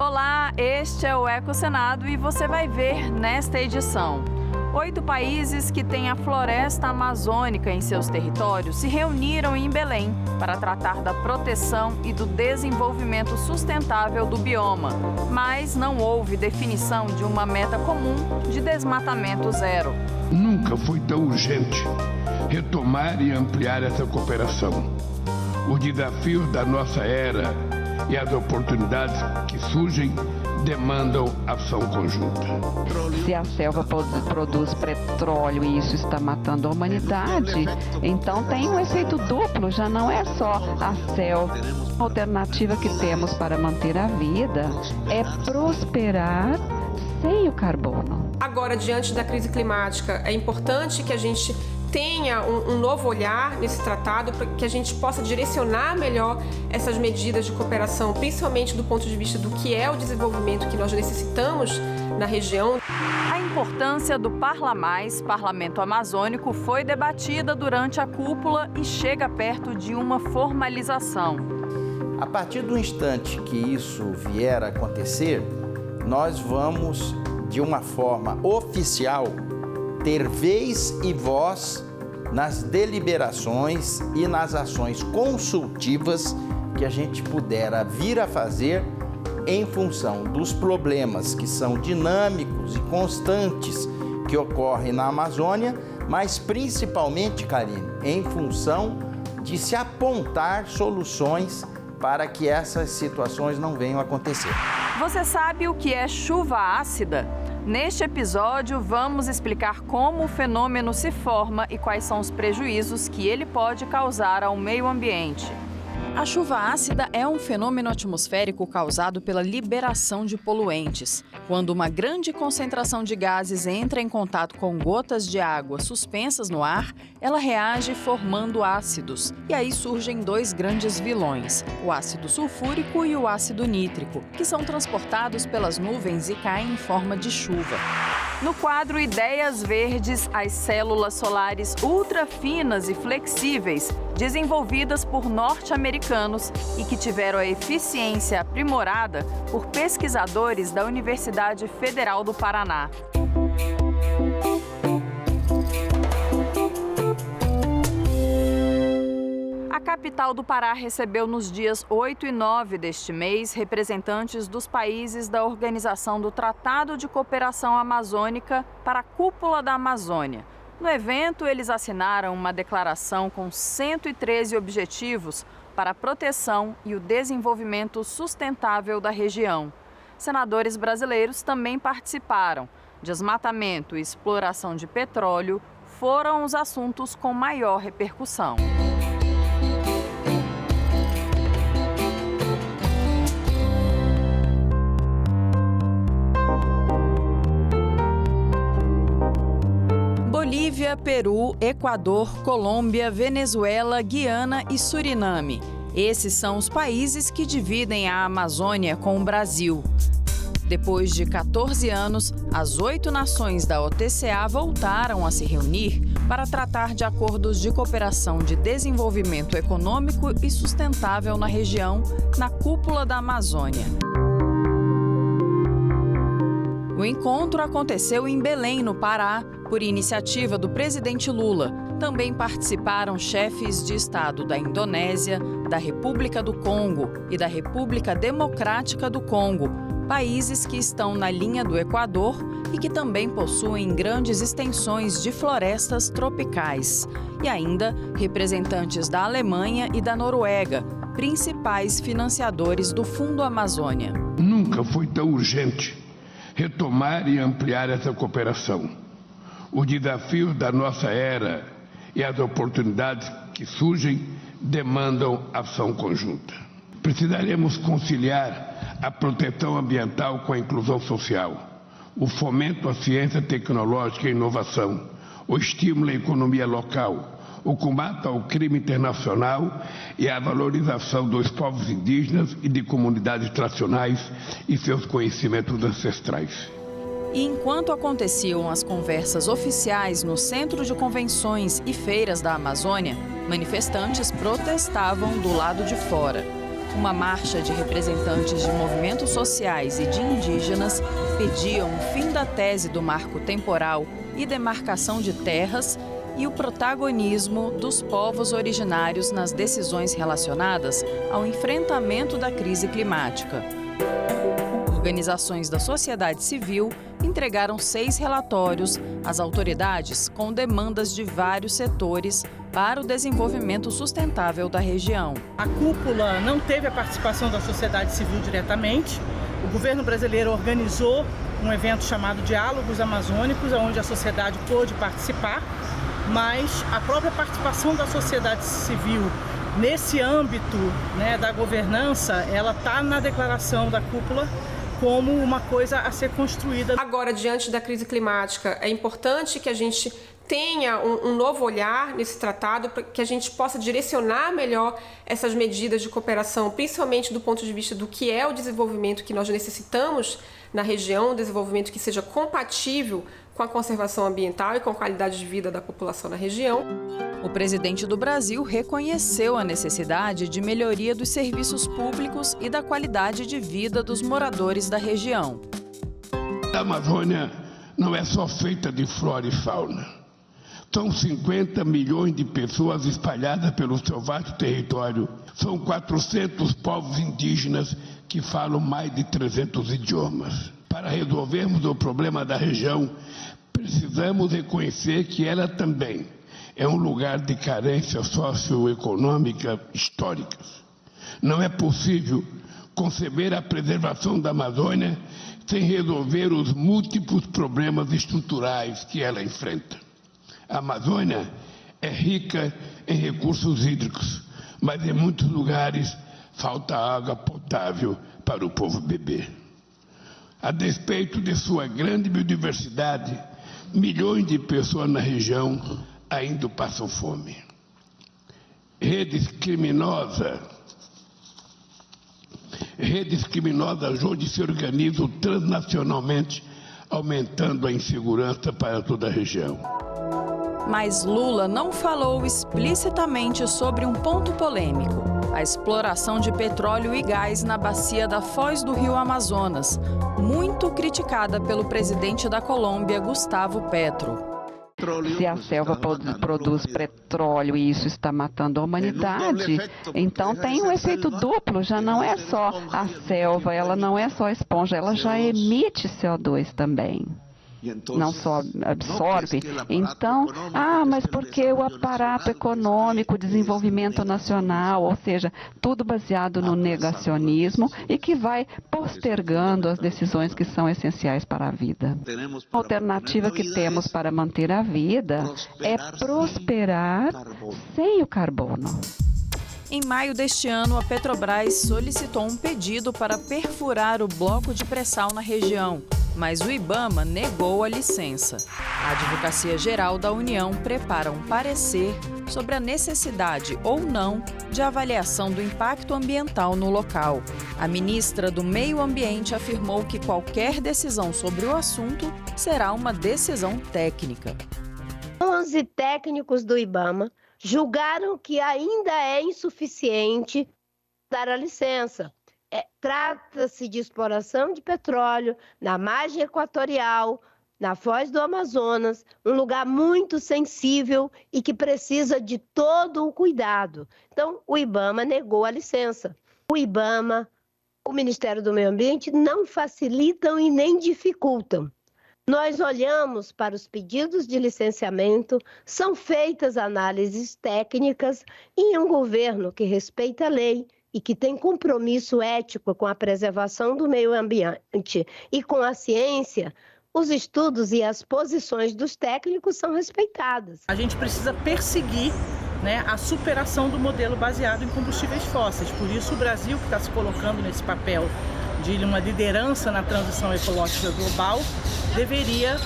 Olá, este é o Eco Senado e você vai ver nesta edição. 8 países que têm a floresta amazônica em seus territórios se reuniram em Belém para tratar da proteção e do desenvolvimento sustentável do bioma. Mas não houve definição de uma meta comum de desmatamento zero. Nunca foi tão urgente retomar e ampliar essa cooperação. Os desafios da nossa era e as oportunidades que surgem demandam ação conjunta. Se a selva produz petróleo e isso está matando a humanidade, então tem um efeito duplo, já não é só a selva. A alternativa que temos para manter a vida é prosperar sem o carbono. Agora, diante da crise climática, é importante que a gente tenha um novo olhar nesse tratado para que a gente possa direcionar melhor essas medidas de cooperação, principalmente do ponto de vista do que é o desenvolvimento que nós necessitamos na região. A importância do Parlamais, Parlamento Amazônico, foi debatida durante a cúpula e chega perto de uma formalização. A partir do instante que isso vier a acontecer, nós vamos, de uma forma oficial, ter vez e voz nas deliberações e nas ações consultivas que a gente pudera vir a fazer em função dos problemas que são dinâmicos e constantes que ocorrem na Amazônia, mas principalmente, Karine, em função de se apontar soluções para que essas situações não venham a acontecer. Você sabe o que é chuva ácida? Neste episódio, vamos explicar como o fenômeno se forma e quais são os prejuízos que ele pode causar ao meio ambiente. A chuva ácida é um fenômeno atmosférico causado pela liberação de poluentes. Quando uma grande concentração de gases entra em contato com gotas de água suspensas no ar, ela reage formando ácidos. E aí surgem 2 grandes vilões, o ácido sulfúrico e o ácido nítrico, que são transportados pelas nuvens e caem em forma de chuva. No quadro Ideias Verdes, as células solares ultra finas e flexíveis, desenvolvidas por norte-americanos e que tiveram a eficiência aprimorada por pesquisadores da Universidade Federal do Paraná. A capital do Pará recebeu nos dias 8 e 9 deste mês representantes dos países da Organização do Tratado de Cooperação Amazônica para a Cúpula da Amazônia. No evento, eles assinaram uma declaração com 113 objetivos para a proteção e o desenvolvimento sustentável da região. Senadores brasileiros também participaram. Desmatamento e exploração de petróleo foram os assuntos com maior repercussão. Bolívia, Peru, Equador, Colômbia, Venezuela, Guiana e Suriname. Esses são os países que dividem a Amazônia com o Brasil. Depois de 14 anos, as 8 nações da OTCA voltaram a se reunir para tratar de acordos de cooperação de desenvolvimento econômico e sustentável na região, na Cúpula da Amazônia. O encontro aconteceu em Belém, no Pará, por iniciativa do presidente Lula. Também participaram chefes de Estado da Indonésia, da República do Congo e da República Democrática do Congo, países que estão na linha do Equador e que também possuem grandes extensões de florestas tropicais. E ainda representantes da Alemanha e da Noruega, principais financiadores do Fundo Amazônia. Nunca foi tão urgente retomar e ampliar essa cooperação. Os desafios da nossa era e as oportunidades que surgem demandam ação conjunta. Precisaremos conciliar a proteção ambiental com a inclusão social, o fomento à ciência tecnológica e inovação, o estímulo à economia local, o combate ao crime internacional e a valorização dos povos indígenas e de comunidades tradicionais e seus conhecimentos ancestrais. E enquanto aconteciam as conversas oficiais no Centro de Convenções e Feiras da Amazônia, manifestantes protestavam do lado de fora. Uma marcha de representantes de movimentos sociais e de indígenas pediam o fim da tese do marco temporal e demarcação de terras e o protagonismo dos povos originários nas decisões relacionadas ao enfrentamento da crise climática. Organizações da sociedade civil entregaram 6 relatórios às autoridades com demandas de vários setores para o desenvolvimento sustentável da região. A cúpula não teve a participação da sociedade civil diretamente. O governo brasileiro organizou um evento chamado Diálogos Amazônicos, onde a sociedade pôde participar, mas a própria participação da sociedade civil nesse âmbito, da governança, ela está na declaração da cúpula como uma coisa a ser construída. Agora, diante da crise climática, é importante que a gente tenha um novo olhar nesse tratado, para que a gente possa direcionar melhor essas medidas de cooperação, principalmente do ponto de vista do que é o desenvolvimento que nós necessitamos na região, um desenvolvimento que seja compatível com a conservação ambiental e com a qualidade de vida da população na região. O presidente do Brasil reconheceu a necessidade de melhoria dos serviços públicos e da qualidade de vida dos moradores da região. A Amazônia não é só feita de flora e fauna. São 50 milhões de pessoas espalhadas pelo seu vasto território. São 400 povos indígenas que falam mais de 300 idiomas. Para resolvermos o problema da região, precisamos reconhecer que ela também é um lugar de carência socioeconômica históricas. Não é possível conceber a preservação da Amazônia sem resolver os múltiplos problemas estruturais que ela enfrenta. A Amazônia é rica em recursos hídricos, mas em muitos lugares falta água potável para o povo beber. A despeito de sua grande biodiversidade, milhões de pessoas na região ainda passam fome. Redes criminosas hoje se organizam transnacionalmente, aumentando a insegurança para toda a região. Mas Lula não falou explicitamente sobre um ponto polêmico: a exploração de petróleo e gás na bacia da foz do rio Amazonas, muito criticada pelo presidente da Colômbia, Gustavo Petro. Se a selva produz petróleo e isso está matando a humanidade, então tem um efeito duplo, já não é só a selva, ela não é só esponja, ela já emite CO2 também. Não só absorve. Então, mas porque o aparato econômico, o desenvolvimento nacional, ou seja, tudo baseado no negacionismo e que vai postergando as decisões que são essenciais para a vida. A alternativa que temos para manter a vida é prosperar sem o carbono. Em maio deste ano, a Petrobras solicitou um pedido para perfurar o bloco de pré-sal na região, mas o IBAMA negou a licença. A Advocacia Geral da União prepara um parecer sobre a necessidade ou não de avaliação do impacto ambiental no local. A ministra do Meio Ambiente afirmou que qualquer decisão sobre o assunto será uma decisão técnica. 11 técnicos do IBAMA julgaram que ainda é insuficiente dar a licença. Trata-se de exploração de petróleo na margem equatorial, na foz do Amazonas, um lugar muito sensível e que precisa de todo o cuidado. Então, o IBAMA negou a licença. O IBAMA, o Ministério do Meio Ambiente não facilitam e nem dificultam. Nós olhamos para os pedidos de licenciamento, são feitas análises técnicas e em um governo que respeita a lei e que tem compromisso ético com a preservação do meio ambiente e com a ciência, os estudos e as posições dos técnicos são respeitadas. A gente precisa perseguir a superação do modelo baseado em combustíveis fósseis. Por isso, o Brasil, que está se colocando nesse papel de uma liderança na transição ecológica global, deveria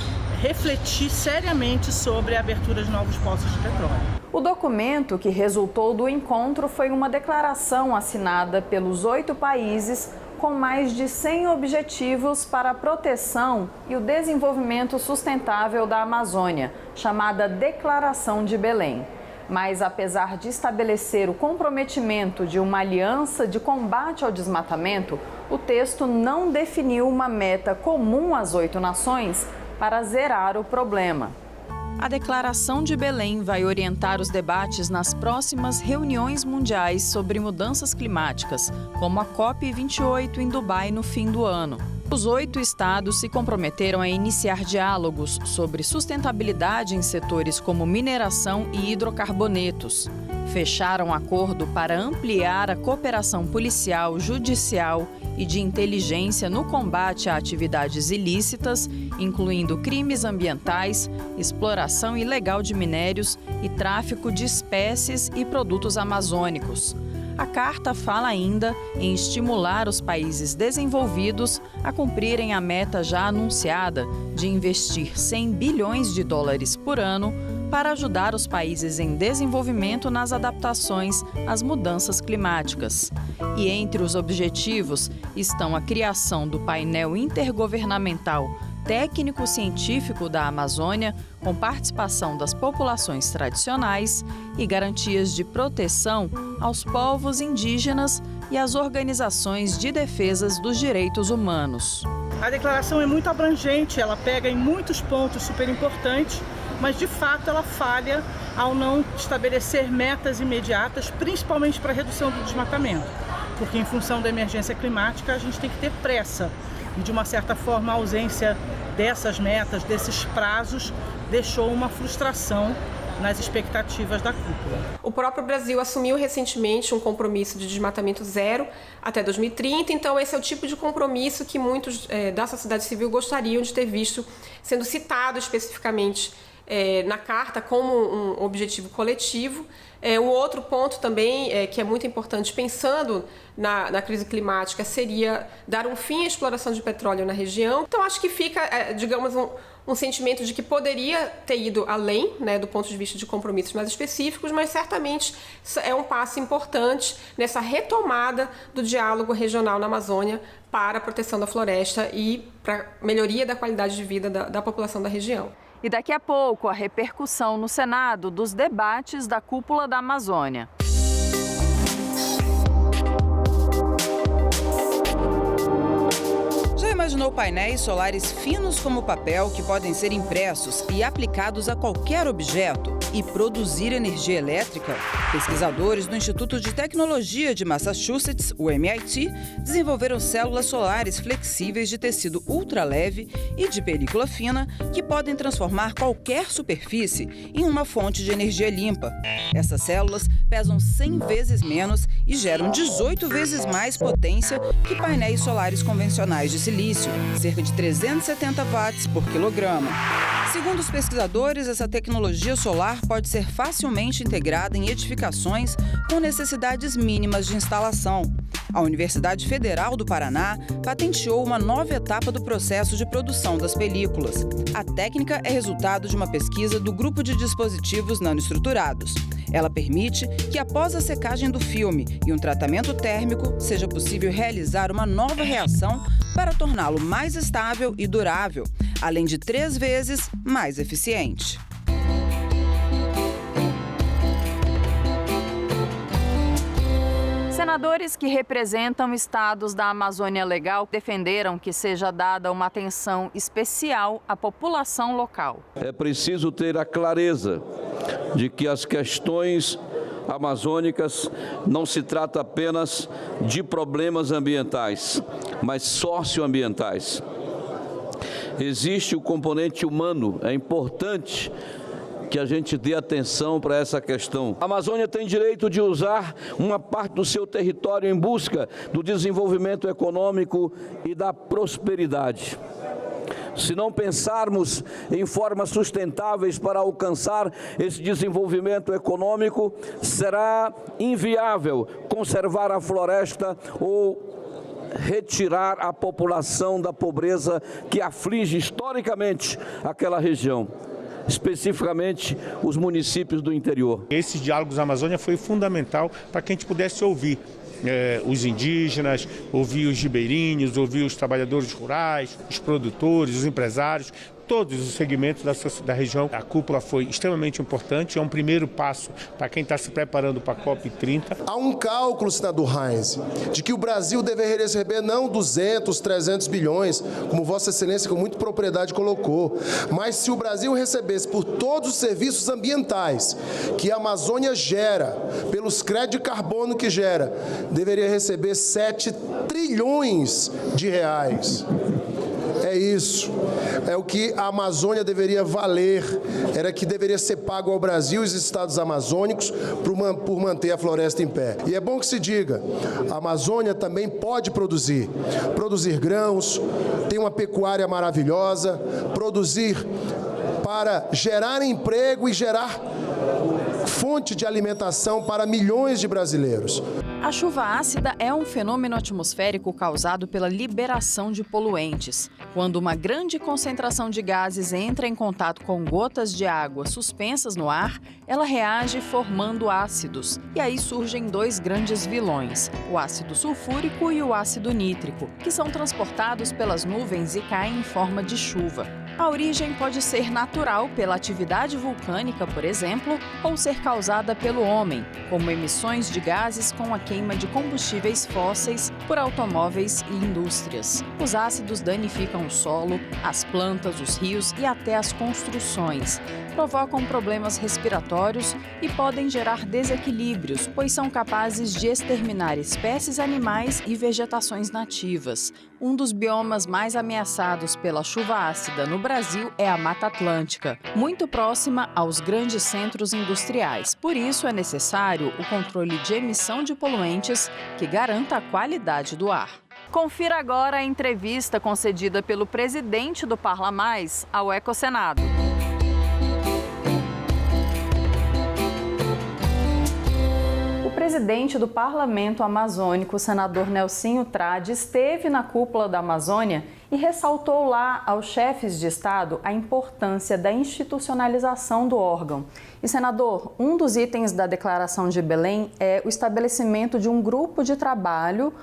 refletir seriamente sobre a abertura de novos poços de petróleo. O documento que resultou do encontro foi uma declaração assinada pelos 8 países com mais de 100 objetivos para a proteção e o desenvolvimento sustentável da Amazônia, chamada Declaração de Belém. Mas apesar de estabelecer o comprometimento de uma aliança de combate ao desmatamento, o texto não definiu uma meta comum às 8 nações para zerar o problema. A Declaração de Belém vai orientar os debates nas próximas reuniões mundiais sobre mudanças climáticas, como a COP28 em Dubai no fim do ano. Os 8 estados se comprometeram a iniciar diálogos sobre sustentabilidade em setores como mineração e hidrocarbonetos. Fecharam acordo para ampliar a cooperação policial, judicial e de inteligência no combate a atividades ilícitas, incluindo crimes ambientais, exploração ilegal de minérios e tráfico de espécies e produtos amazônicos. A carta fala ainda em estimular os países desenvolvidos a cumprirem a meta já anunciada de investir 100 bilhões de dólares por ano para ajudar os países em desenvolvimento nas adaptações às mudanças climáticas. E entre os objetivos estão a criação do painel intergovernamental técnico-científico da Amazônia, com participação das populações tradicionais e garantias de proteção aos povos indígenas e às organizações de defesa dos direitos humanos. A declaração é muito abrangente, ela pega em muitos pontos super importantes, mas de fato ela falha ao não estabelecer metas imediatas, principalmente para a redução do desmatamento, porque em função da emergência climática a gente tem que ter pressa. E, de uma certa forma, a ausência dessas metas, desses prazos, deixou uma frustração nas expectativas da cúpula. O próprio Brasil assumiu recentemente um compromisso de desmatamento zero até 2030, então esse é o tipo de compromisso que muitos da sociedade civil gostariam de ter visto sendo citado especificamente na carta como um objetivo coletivo. O outro ponto também, que é muito importante, pensando na crise climática, seria dar um fim à exploração de petróleo na região. Então, acho que fica, digamos, um sentimento de que poderia ter ido além, né, do ponto de vista de compromissos mais específicos, mas certamente é um passo importante nessa retomada do diálogo regional na Amazônia para a proteção da floresta e para a melhoria da qualidade de vida da população da região. E daqui a pouco, a repercussão no Senado dos debates da Cúpula da Amazônia. Já imaginou painéis solares finos como papel que podem ser impressos e aplicados a qualquer objeto e produzir energia elétrica? Pesquisadores do Instituto de Tecnologia de Massachusetts, o MIT, desenvolveram células solares flexíveis de tecido ultraleve e de película fina que podem transformar qualquer superfície em uma fonte de energia limpa. Essas células pesam 100 vezes menos e geram 18 vezes mais potência que painéis solares convencionais de silício, cerca de 370 watts por quilograma. Segundo os pesquisadores, essa tecnologia solar pode ser facilmente integrada em edificações com necessidades mínimas de instalação. A Universidade Federal do Paraná patenteou uma nova etapa do processo de produção das películas. A técnica é resultado de uma pesquisa do Grupo de Dispositivos Nanoestruturados. Ela permite que, após a secagem do filme e um tratamento térmico, seja possível realizar uma nova reação para torná-lo mais estável e durável, além de 3 vezes mais eficiente. Senadores que representam estados da Amazônia Legal defenderam que seja dada uma atenção especial à população local. É preciso ter a clareza de que as questões amazônicas não se trata apenas de problemas ambientais, mas socioambientais. Existe o componente humano, é importante que a gente dê atenção para essa questão. A Amazônia tem direito de usar uma parte do seu território em busca do desenvolvimento econômico e da prosperidade. Se não pensarmos em formas sustentáveis para alcançar esse desenvolvimento econômico, será inviável conservar a floresta ou retirar a população da pobreza que aflige historicamente aquela região, especificamente os municípios do interior. Esses diálogos da Amazônia foi fundamental para que a gente pudesse ouvir os indígenas, ouvir os ribeirinhos, ouvir os trabalhadores rurais, os produtores, os empresários, todos os segmentos da região. A cúpula foi extremamente importante, é um primeiro passo para quem está se preparando para a COP30. Há um cálculo, senador Heinz, de que o Brasil deveria receber não 200, 300 bilhões, como Vossa Excelência com muita propriedade colocou, mas se o Brasil recebesse por todos os serviços ambientais que a Amazônia gera, pelos créditos de carbono que gera, deveria receber 7 trilhões de reais. É isso. É o que a Amazônia deveria valer. Era que deveria ser pago ao Brasil e os estados amazônicos por manter a floresta em pé. E é bom que se diga, a Amazônia também pode produzir grãos, tem uma pecuária maravilhosa, produzir para gerar emprego e gerar fonte de alimentação para milhões de brasileiros. A chuva ácida é um fenômeno atmosférico causado pela liberação de poluentes. Quando uma grande concentração de gases entra em contato com gotas de água suspensas no ar, ela reage formando ácidos. E aí surgem dois grandes vilões, o ácido sulfúrico e o ácido nítrico, que são transportados pelas nuvens e caem em forma de chuva. A origem pode ser natural pela atividade vulcânica, por exemplo, ou ser causada pelo homem, como emissões de gases com a queima de combustíveis fósseis por automóveis e indústrias. Os ácidos danificam o solo, as plantas, os rios e até as construções. Provocam problemas respiratórios e podem gerar desequilíbrios, pois são capazes de exterminar espécies animais e vegetações nativas. Um dos biomas mais ameaçados pela chuva ácida no Brasil é a Mata Atlântica, muito próxima aos grandes centros industriais. Por isso, é necessário o controle de emissão de poluentes que garanta a qualidade do ar. Confira agora a entrevista concedida pelo presidente do Parla Mais ao Ecosenado. O presidente do Parlamento Amazônico, o senador Nelsinho Trade, esteve na cúpula da Amazônia e ressaltou lá aos chefes de Estado a importância da institucionalização do órgão. E, senador, um dos itens da Declaração de Belém é o estabelecimento de um grupo de trabalho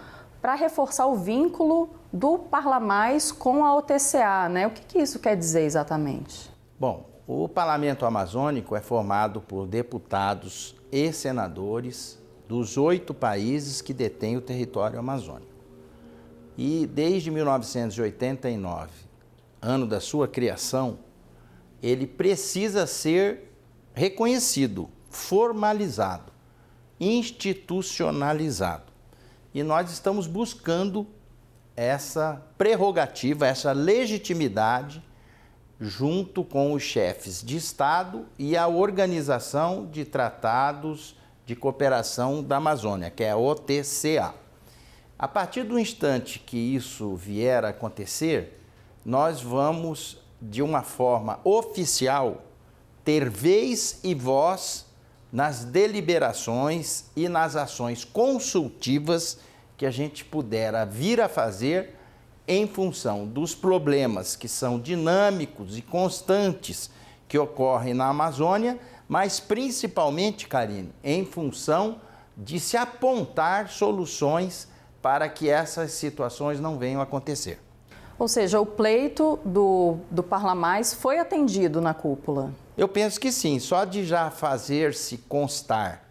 para reforçar o vínculo do Parla Mais com a OTCA, né? O que isso quer dizer exatamente? Bom, o Parlamento Amazônico é formado por deputados e senadores dos 8 países que detêm o território amazônico. E desde 1989, ano da sua criação, ele precisa ser reconhecido, formalizado, institucionalizado. E nós estamos buscando essa prerrogativa, essa legitimidade junto com os chefes de Estado e a Organização de Tratados de Cooperação da Amazônia, que é a OTCA. A partir do instante que isso vier a acontecer, nós vamos, de uma forma oficial, ter vez e voz nas deliberações e nas ações consultivas que a gente puder vir a fazer em função dos problemas que são dinâmicos e constantes que ocorrem na Amazônia, mas principalmente, Karine, em função de se apontar soluções para que essas situações não venham a acontecer. Ou seja, o pleito do Parla Mais foi atendido na cúpula? Eu penso que sim, só de já fazer-se constar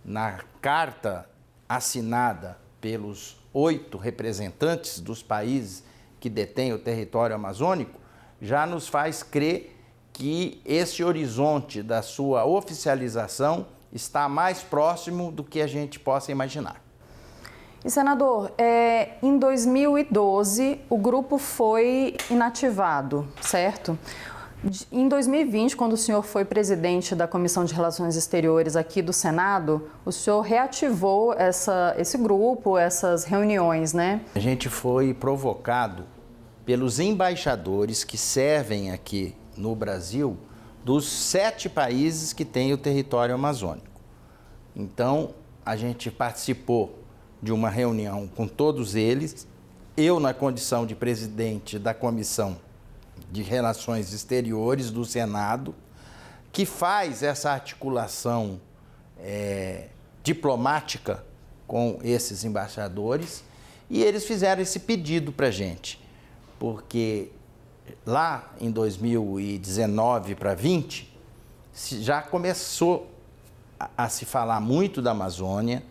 na carta assinada pelos 8 representantes dos países que detêm o território amazônico, já nos faz crer que esse horizonte da sua oficialização está mais próximo do que a gente possa imaginar. E, senador, em 2012 o grupo foi inativado, certo? Em 2020, quando o senhor foi presidente da Comissão de Relações Exteriores aqui do Senado, o senhor reativou esse grupo, essas reuniões, né? A gente foi provocado pelos embaixadores que servem aqui no Brasil dos 7 países que têm o território amazônico. Então, a gente participou de uma reunião com todos eles, eu na condição de presidente da Comissão de Relações Exteriores do Senado, que faz essa articulação diplomática com esses embaixadores, e eles fizeram esse pedido para a gente, porque lá em 2019 para 20, já começou a se falar muito da Amazônia,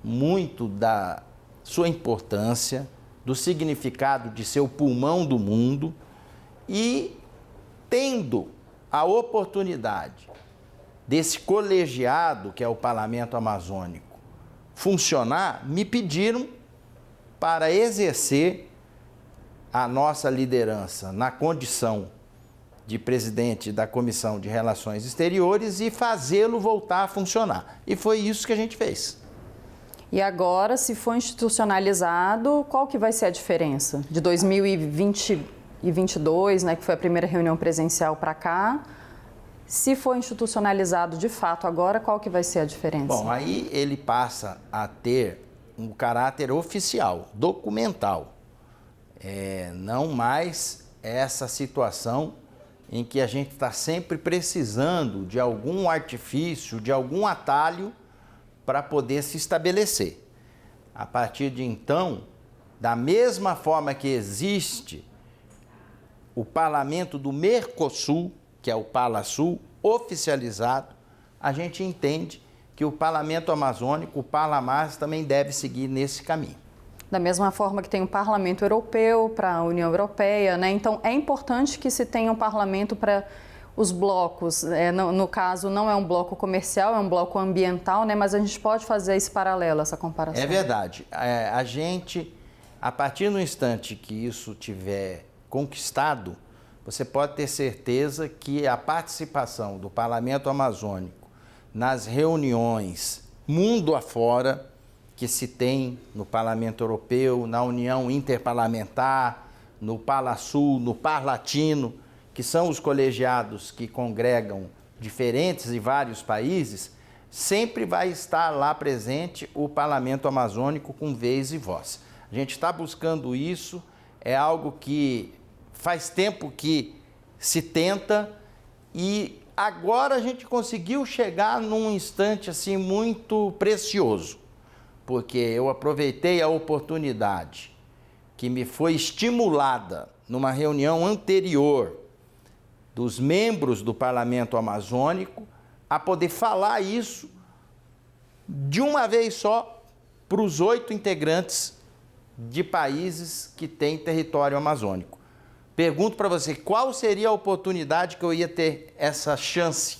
muito da sua importância, do significado de ser o pulmão do mundo, e tendo a oportunidade desse colegiado, que é o Parlamento Amazônico, funcionar, me pediram para exercer a nossa liderança na condição de presidente da Comissão de Relações Exteriores e fazê-lo voltar a funcionar. E foi isso que a gente fez. E agora, se for institucionalizado, qual que vai ser a diferença? De 2020 e 2022, né, que foi a primeira reunião presencial para cá, se for institucionalizado de fato agora, qual que vai ser a diferença? Bom, aí ele passa a ter um caráter oficial, documental. Não mais essa situação em que a gente está sempre precisando de algum artifício, de algum atalho para poder se estabelecer. A partir de então, da mesma forma que existe o parlamento do Mercosul, que é o PalaSul, oficializado, a gente entende que o parlamento amazônico, o Parlamás, também deve seguir nesse caminho. Da mesma forma que tem um parlamento europeu para a União Europeia, né? Então é importante que se tenha um parlamento para os blocos. No caso, não é um bloco comercial, é um bloco ambiental, né? Mas a gente pode fazer esse paralelo, essa comparação. É verdade. A gente, a partir do instante que isso tiver conquistado, você pode ter certeza que a participação do Parlamento Amazônico nas reuniões mundo afora que se tem no Parlamento Europeu, na União Interparlamentar, no PalaSul, no Parlatino, que são os colegiados que congregam diferentes e vários países, sempre vai estar lá presente o Parlamento Amazônico com vez e voz. A gente está buscando isso, é algo que faz tempo que se tenta e agora a gente conseguiu chegar num instante assim muito precioso, porque eu aproveitei a oportunidade que me foi estimulada numa reunião anterior dos membros do Parlamento Amazônico a poder falar isso de uma vez só para os 8 integrantes de países que têm território amazônico. Pergunto para você, qual seria a oportunidade que eu ia ter essa chance?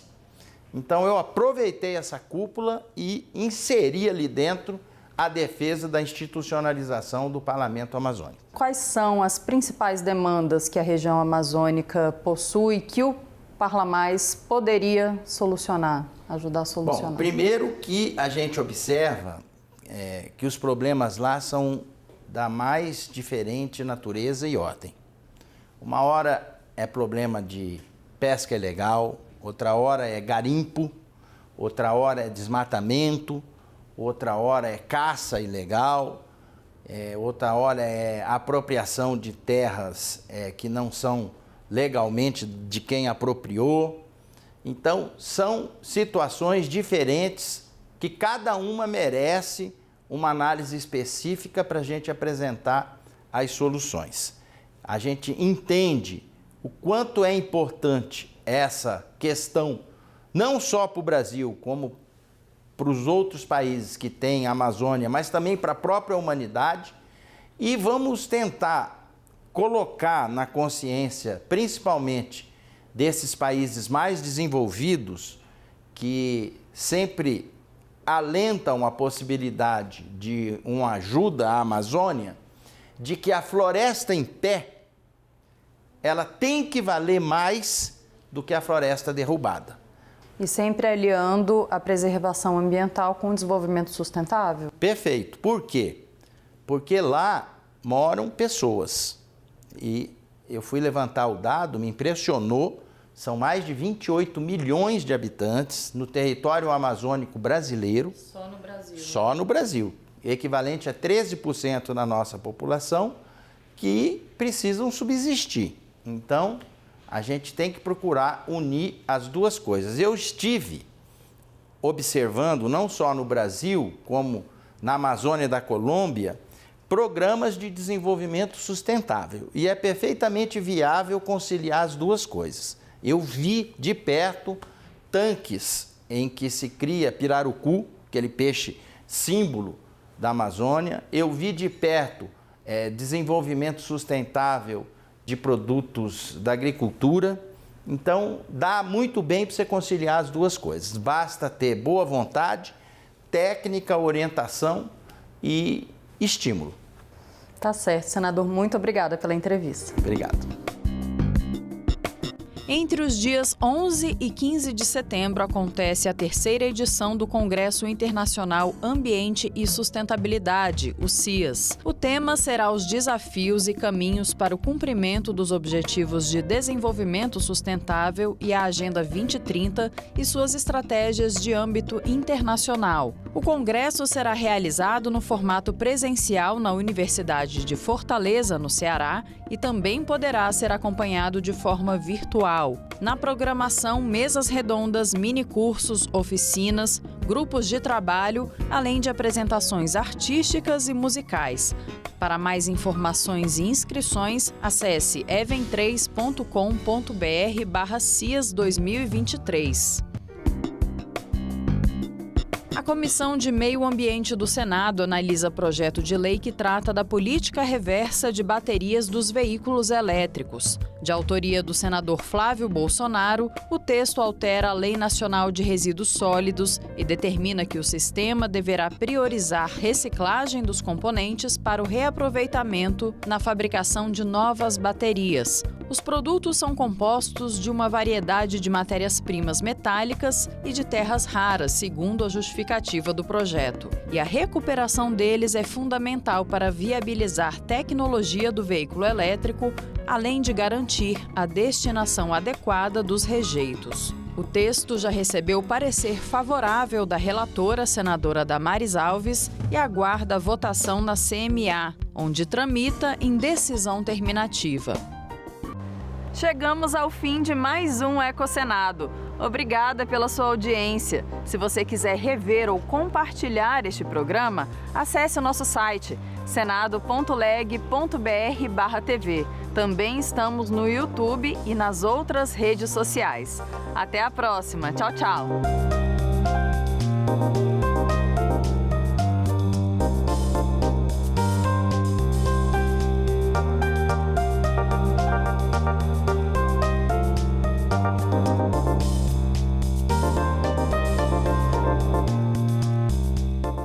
Então eu aproveitei essa cúpula e inseri ali dentro a defesa da institucionalização do Parlamento Amazônico. Quais são as principais demandas que a região amazônica possui que o Parlamás poderia solucionar, ajudar a solucionar? Bom, primeiro que a gente observa que os problemas lá são da mais diferente natureza e ordem. Uma hora é problema de pesca ilegal, outra hora é garimpo, outra hora é desmatamento, outra hora é caça ilegal, outra hora é apropriação de terras que não são legalmente de quem apropriou. Então, são situações diferentes que cada uma merece uma análise específica para a gente apresentar as soluções. A gente entende o quanto é importante essa questão, não só para o Brasil, como para os outros países que têm a Amazônia, mas também para a própria humanidade, e vamos tentar colocar na consciência, principalmente desses países mais desenvolvidos, que sempre alentam a possibilidade de uma ajuda à Amazônia, de que a floresta em pé, ela tem que valer mais do que a floresta derrubada. E sempre aliando a preservação ambiental com o desenvolvimento sustentável? Perfeito. Por quê? Porque lá moram pessoas. E eu fui levantar o dado, me impressionou, são mais de 28 milhões de habitantes no território amazônico brasileiro. Só no Brasil. Só no Brasil. Equivalente a 13% da nossa população que precisam subsistir. Então, a gente tem que procurar unir as duas coisas. Eu estive observando, não só no Brasil, como na Amazônia da Colômbia, programas de desenvolvimento sustentável. E é perfeitamente viável conciliar as duas coisas. Eu vi de perto tanques em que se cria pirarucu, aquele peixe símbolo da Amazônia. Eu vi de perto desenvolvimento sustentável de produtos da agricultura. Então, dá muito bem para você conciliar as duas coisas. Basta ter boa vontade, técnica, orientação e estímulo. Tá certo, senador. Muito obrigada pela entrevista. Obrigado. Entre os dias 11 e 15 de setembro acontece a terceira edição do Congresso Internacional Ambiente e Sustentabilidade, o CIAS. O tema será os desafios e caminhos para o cumprimento dos Objetivos de Desenvolvimento Sustentável e a Agenda 2030 e suas estratégias de âmbito internacional. O congresso será realizado no formato presencial na Universidade de Fortaleza, no Ceará, e também poderá ser acompanhado de forma virtual. Na programação, mesas redondas, mini-cursos, oficinas, grupos de trabalho, além de apresentações artísticas e musicais. Para mais informações e inscrições, acesse even3.com.br/CIAS 2023. A Comissão de Meio Ambiente do Senado analisa projeto de lei que trata da política reversa de baterias dos veículos elétricos. De autoria do senador Flávio Bolsonaro, o texto altera a Lei Nacional de Resíduos Sólidos e determina que o sistema deverá priorizar reciclagem dos componentes para o reaproveitamento na fabricação de novas baterias. Os produtos são compostos de uma variedade de matérias-primas metálicas e de terras raras, segundo a justificativa do projeto. E a recuperação deles é fundamental para viabilizar tecnologia do veículo elétrico, além de garantir a destinação adequada dos rejeitos. O texto já recebeu parecer favorável da relatora, senadora Damares Alves, e aguarda a votação na CMA, onde tramita em decisão terminativa. Chegamos ao fim de mais um EcoSenado. Obrigada pela sua audiência. Se você quiser rever ou compartilhar este programa, acesse o nosso site senado.leg.br/TV. Também estamos no YouTube e nas outras redes sociais. Até a próxima. Tchau, tchau.